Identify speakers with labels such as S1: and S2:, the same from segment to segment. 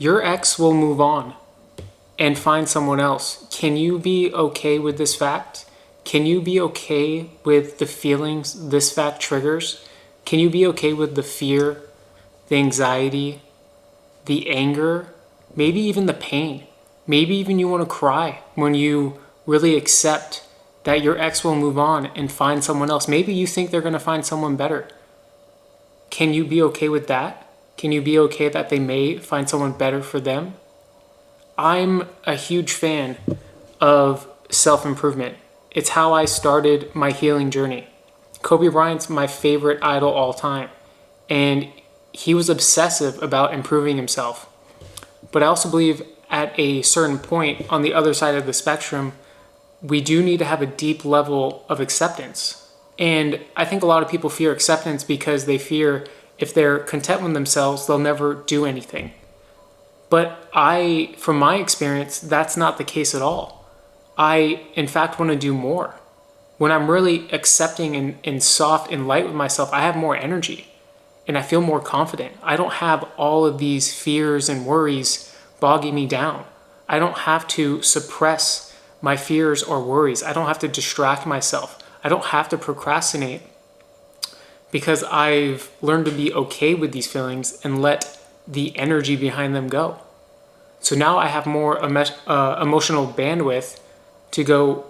S1: Your ex will move on and find someone else. Can you be okay with this fact? Can you be okay with the feelings this fact triggers? Can you be okay with the fear, the anxiety, the anger, maybe even the pain? Maybe even you want to cry when you really accept that your ex will move on and find someone else. Maybe you think they're going to find someone better. Can you be okay with that? Can you be okay that they may find someone better for them? I'm a huge fan of self-improvement. It's how I started my healing journey. Kobe Bryant's my favorite idol all time, and he was obsessive about improving himself. But I also believe at a certain point on the other side of the spectrum, we do need to have a deep level of acceptance. And I think a lot of people fear acceptance because they fear if they're content with themselves, they'll never do anything. But from my experience, that's not the case at all. I, in fact, want to do more. When I'm really accepting and soft and light with myself, I have more energy and I feel more confident. I don't have all of these fears and worries bogging me down. I don't have to suppress my fears or worries. I don't have to distract myself. I don't have to procrastinate because I've learned to be okay with these feelings and let the energy behind them go. So now I have more emotional bandwidth to go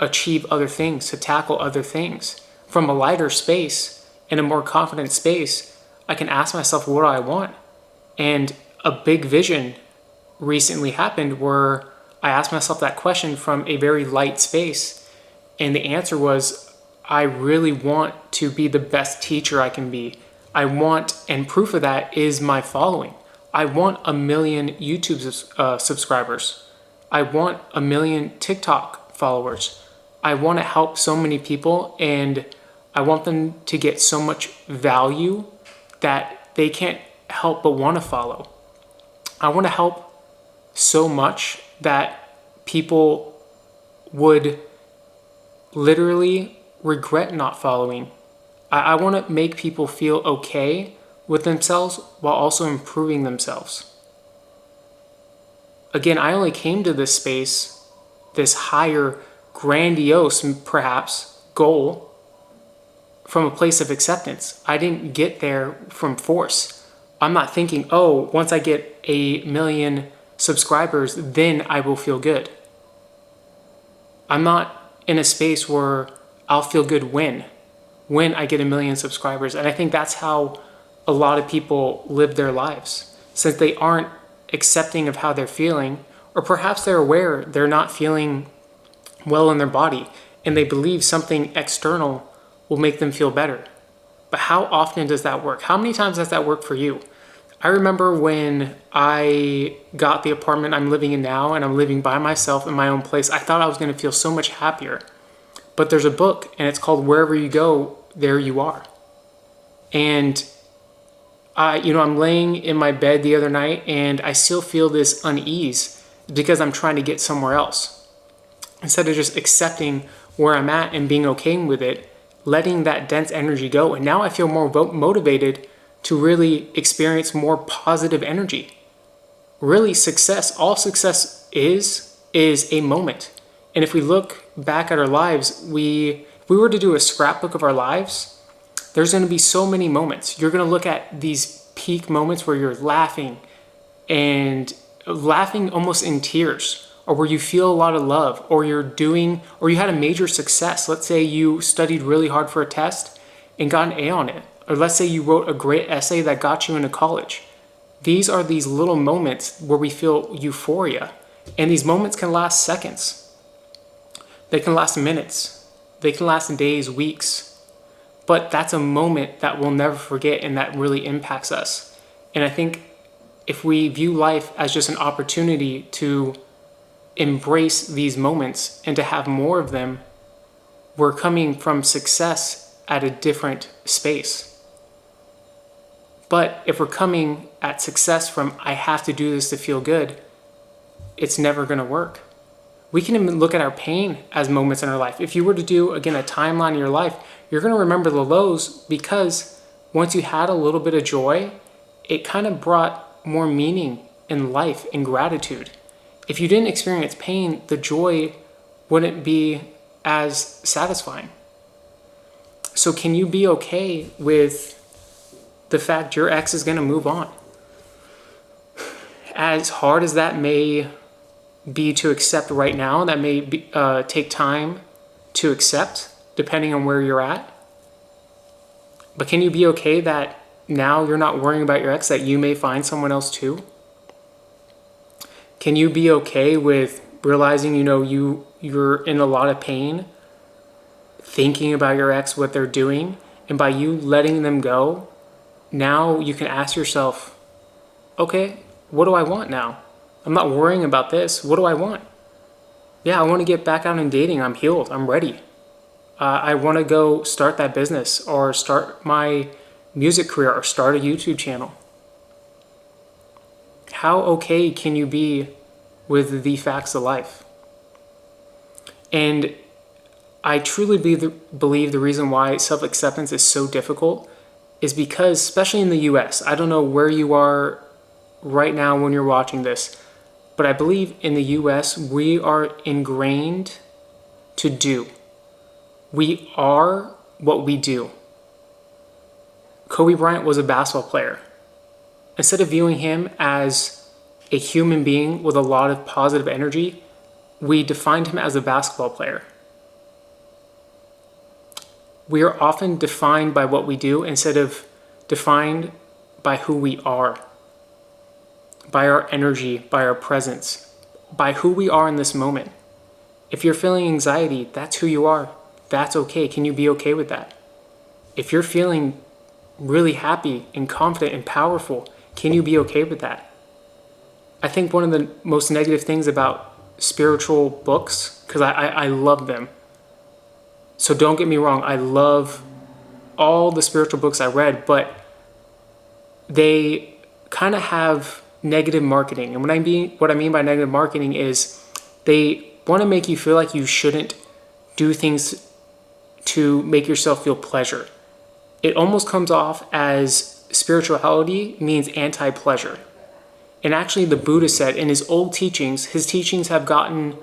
S1: achieve other things, to tackle other things. From a lighter space, in a more confident space, I can ask myself, what do I want? And a big vision recently happened where I asked myself that question from a very light space. And the answer was, I really want to be the best teacher I can be. I want, and proof of that is my following. I want 1 million YouTube subscribers. I want 1 million TikTok followers. I want to help so many people, and I want them to get so much value that they can't help but want to follow. I want to help so much that people would literally regret not following. I want to make people feel okay with themselves while also improving themselves. Again, I only came to this space, this higher, grandiose, perhaps, goal from a place of acceptance. I didn't get there from force. I'm not thinking, oh, once I get 1 million subscribers, then I will feel good. I'm not in a space where I'll feel good when I get 1 million subscribers. And I think that's how a lot of people live their lives, since they aren't accepting of how they're feeling, or perhaps they're aware they're not feeling well in their body and they believe something external will make them feel better. But how often does that work? How many times has that worked for you? I remember when I got the apartment I'm living in now and I'm living by myself in my own place, I thought I was going to feel so much happier. But there's a book and it's called Wherever You Go, There You Are. And I'm laying in my bed the other night and I still feel this unease because I'm trying to get somewhere else. Instead of just accepting where I'm at and being okay with it, letting that dense energy go. And now I feel more motivated to really experience more positive energy. Really, all success is a moment. And if we look back at our lives, if we were to do a scrapbook of our lives, there's going to be so many moments. You're going to look at these peak moments where you're laughing almost in tears, or where you feel a lot of love, or you had a major success. Let's say you studied really hard for a test and got an A on it. Or let's say you wrote a great essay that got you into college. These are these little moments where we feel euphoria. And these moments can last seconds. They can last minutes. They can last days, weeks. But that's a moment that we'll never forget and that really impacts us. And I think if we view life as just an opportunity to embrace these moments and to have more of them, we're coming from success at a different space. But if we're coming at success from, I have to do this to feel good, it's never going to work. We can even look at our pain as moments in our life. If you were to do, again, a timeline in your life, you're going to remember the lows because once you had a little bit of joy, it kind of brought more meaning in life and gratitude. If you didn't experience pain, the joy wouldn't be as satisfying. So can you be okay with the fact your ex is going to move on? As hard as that may be to accept right now, that may take time to accept depending on where you're at. But can you be okay that now you're not worrying about your ex, that you may find someone else too? Can you be okay with realizing, you're in a lot of pain, thinking about your ex, what they're doing, and by you letting them go, now you can ask yourself, okay, what do I want now? I'm not worrying about this. What do I want? Yeah, I want to get back out and dating. I'm healed. I'm ready. I want to go start that business or start my music career or start a YouTube channel. How okay can you be with the facts of life? And I truly believe the reason why self-acceptance is so difficult is because, especially in the US, I don't know where you are right now when you're watching this, but I believe in the US, we are ingrained to do. We are what we do. Kobe Bryant was a basketball player. Instead of viewing him as a human being with a lot of positive energy, we defined him as a basketball player. We are often defined by what we do instead of defined by who we are, by our energy, by our presence, by who we are in this moment. If you're feeling anxiety, that's who you are. That's okay. Can you be okay with that? If you're feeling really happy and confident and powerful, can you be okay with that? I think one of the most negative things about spiritual books, because I love them. So don't get me wrong, I love all the spiritual books I read, but they kind of have negative marketing. And what I mean by negative marketing is they want to make you feel like you shouldn't do things to make yourself feel pleasure. It almost comes off as spirituality means anti-pleasure. And actually the Buddha said in his old teachings, his teachings have gotten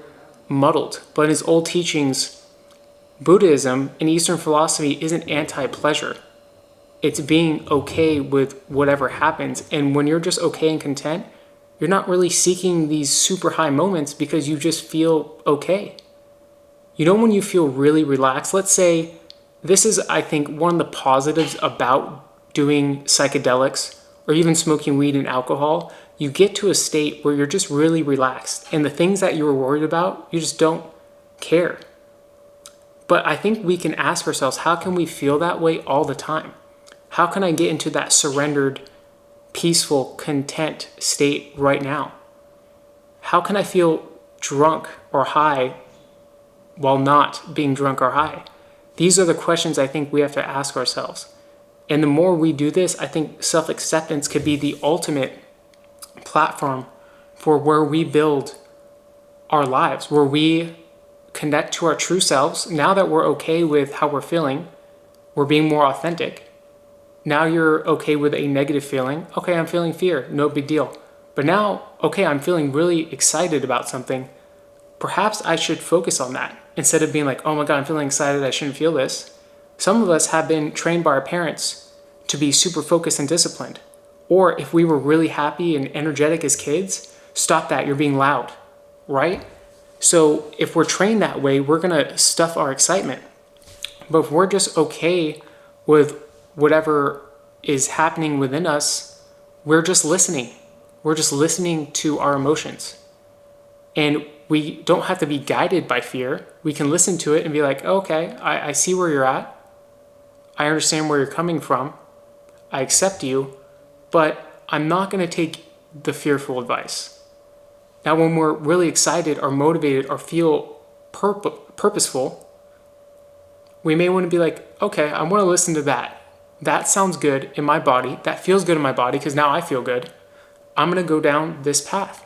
S1: muddled, but in his old teachings, Buddhism and Eastern philosophy isn't anti-pleasure. It's being okay with whatever happens. And when you're just okay and content, you're not really seeking these super high moments because you just feel okay. When you feel really relaxed, let's say, this is, I think, one of the positives about doing psychedelics or even smoking weed and alcohol. You get to a state where you're just really relaxed and the things that you were worried about, you just don't care. But I think we can ask ourselves, how can we feel that way all the time? How can I get into that surrendered, peaceful, content state right now? How can I feel drunk or high while not being drunk or high? These are the questions I think we have to ask ourselves. And the more we do this, I think self-acceptance could be the ultimate platform for where we build our lives, where we connect to our true selves. Now that we're okay with how we're feeling, we're being more authentic. Now you're okay with a negative feeling. Okay, I'm feeling fear, no big deal. But now, okay, I'm feeling really excited about something. Perhaps I should focus on that instead of being like, oh my God, I'm feeling excited, I shouldn't feel this. Some of us have been trained by our parents to be super focused and disciplined. Or if we were really happy and energetic as kids, stop that, you're being loud, right? So if we're trained that way, we're gonna stuff our excitement. But if we're just okay with whatever is happening within us, we're just listening. We're just listening to our emotions. And we don't have to be guided by fear. We can listen to it and be like, oh, okay, I see where you're at. I understand where you're coming from. I accept you, but I'm not gonna take the fearful advice. Now, when we're really excited or motivated or feel purposeful, we may want to be like, okay, I want to listen to that. That sounds good in my body. That feels good in my body because now I feel good. I'm going to go down this path.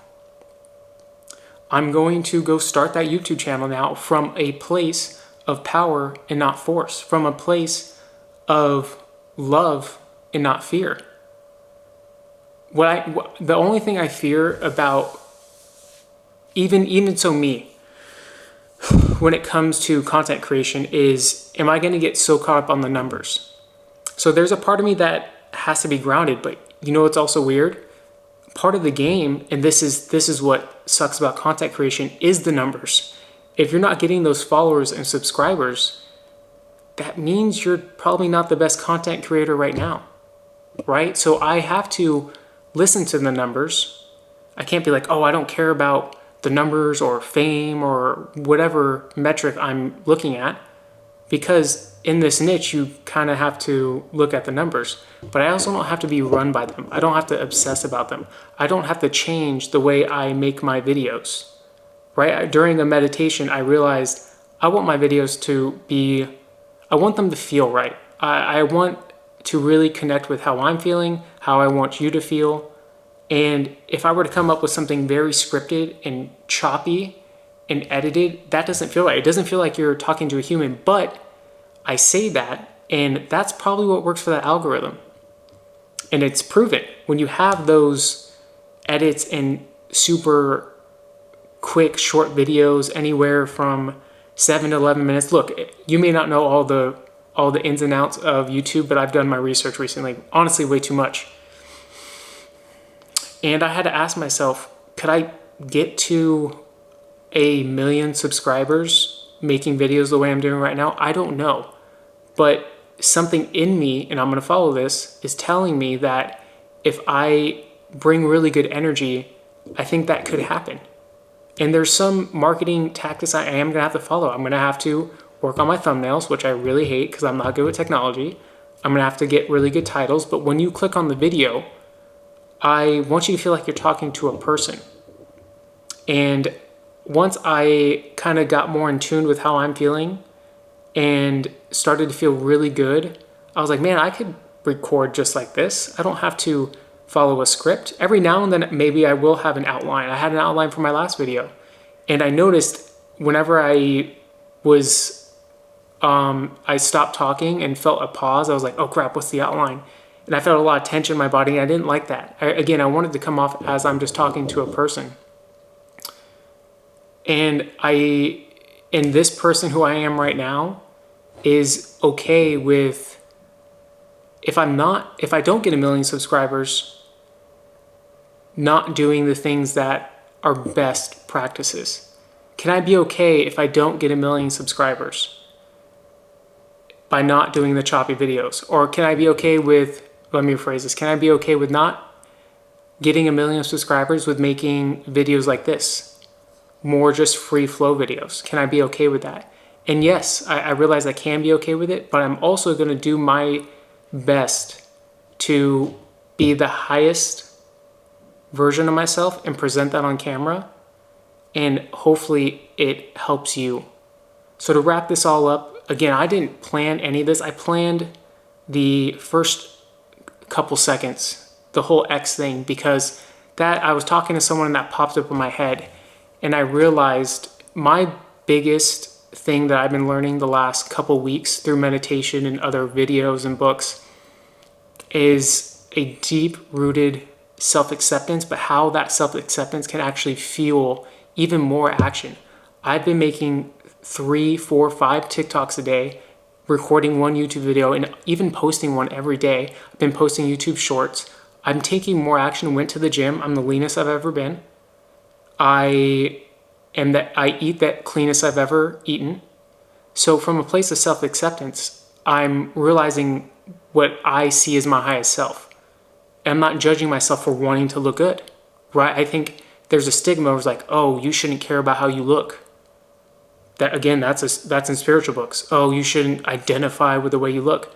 S1: I'm going to go start that YouTube channel now from a place of power and not force, from a place of love and not fear. the only thing I fear about, even so me, when it comes to content creation is, am I going to get so caught up on the numbers? So there's a part of me that has to be grounded, but you know what's also weird? Part of the game, and this is what sucks about content creation, is the numbers. If you're not getting those followers and subscribers, that means you're probably not the best content creator right now, right? So I have to listen to the numbers. I can't be like, oh, I don't care about the numbers or fame or whatever metric I'm looking at, because in this niche, you kind of have to look at the numbers, but I also don't have to be run by them. I don't have to obsess about them. I don't have to change the way I make my videos, right? During a meditation, I realized I want my videos to be, I want them to feel right. I want to really connect with how I'm feeling, how I want you to feel. And if I were to come up with something very scripted and choppy and edited, that doesn't feel right. It doesn't feel like you're talking to a human, but I say that, and that's probably what works for that algorithm. And it's proven. When you have those edits and super quick, short videos, anywhere from 7 to 11 minutes. Look, you may not know all the ins and outs of YouTube, but I've done my research recently. Honestly, way too much. And I had to ask myself, could I get to 1 million subscribers making videos the way I'm doing right now? I don't know. But something in me, and I'm going to follow this, is telling me that if I bring really good energy, I think that could happen. And there's some marketing tactics I am going to have to follow. I'm going to have to work on my thumbnails, which I really hate because I'm not good with technology. I'm going to have to get really good titles. But when you click on the video, I want you to feel like you're talking to a person. And once I kind of got more in tune with how I'm feeling and started to feel really good, I was like, man, I could record just like this. I don't have to follow a script. Every now and then, maybe I will have an outline. I had an outline for my last video. And I noticed whenever I stopped talking and felt a pause, I was like, oh crap, what's the outline? And I felt a lot of tension in my body, and I didn't like that. I wanted to come off as I'm just talking to a person. And this person who I am right now is okay with, if I don't get 1 million subscribers, not doing the things that are best practices. Can I be okay if I don't get 1 million subscribers by not doing the choppy videos? Or can I be okay with, let me rephrase this, can I be okay with not getting 1 million subscribers with making videos like this? More just free flow videos. Can I be okay with that? And yes, I realize I can be okay with it, but I'm also going to do my best to be the highest version of myself and present that on camera. And hopefully it helps you. So to wrap this all up, again, I didn't plan any of this. I planned the first couple seconds, the whole X thing, because that I was talking to someone and that popped up in my head. And I realized my biggest thing that I've been learning the last couple weeks through meditation and other videos and books is a deep-rooted self-acceptance, but how that self-acceptance can actually fuel even more action. I've been making 3, 4, 5 TikToks a day, recording 1 YouTube video, and even posting one every day. I've been posting YouTube shorts. I'm taking more action, went to the gym. I'm the leanest I've ever been. I eat the cleanest I've ever eaten. So from a place of self-acceptance, I'm realizing what I see as my highest self. I'm not judging myself for wanting to look good, right? I think there's a stigma where it's like, oh, you shouldn't care about how you look. That again, that's in spiritual books. Oh, you shouldn't identify with the way you look.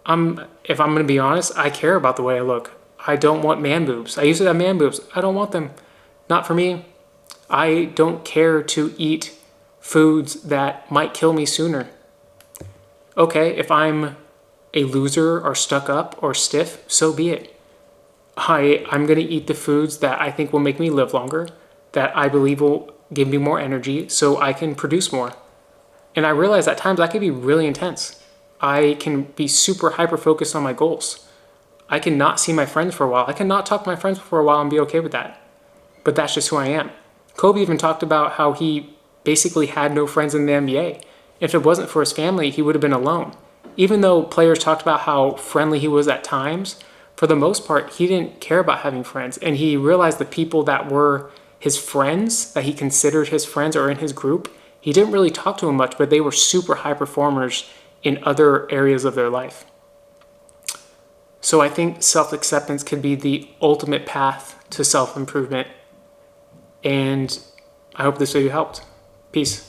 S1: If I'm going to be honest, I care about the way I look. I don't want man boobs. I used to have man boobs. I don't want them. Not for me. I don't care to eat foods that might kill me sooner. Okay, if I'm a loser or stuck up or stiff, so be it. I'm going to eat the foods that I think will make me live longer, that I believe will give me more energy so I can produce more. And I realize at times I can be really intense. I can be super hyper-focused on my goals. I can not see my friends for a while. I can not talk to my friends for a while and be okay with that. But that's just who I am. Kobe even talked about how he basically had no friends in the NBA. If it wasn't for his family, he would have been alone. Even though players talked about how friendly he was at times, for the most part, he didn't care about having friends. And he realized the people that were his friends, that he considered his friends or in his group, he didn't really talk to them much, but they were super high performers in other areas of their life. So I think self-acceptance could be the ultimate path to self-improvement. And I hope this video helped. Peace.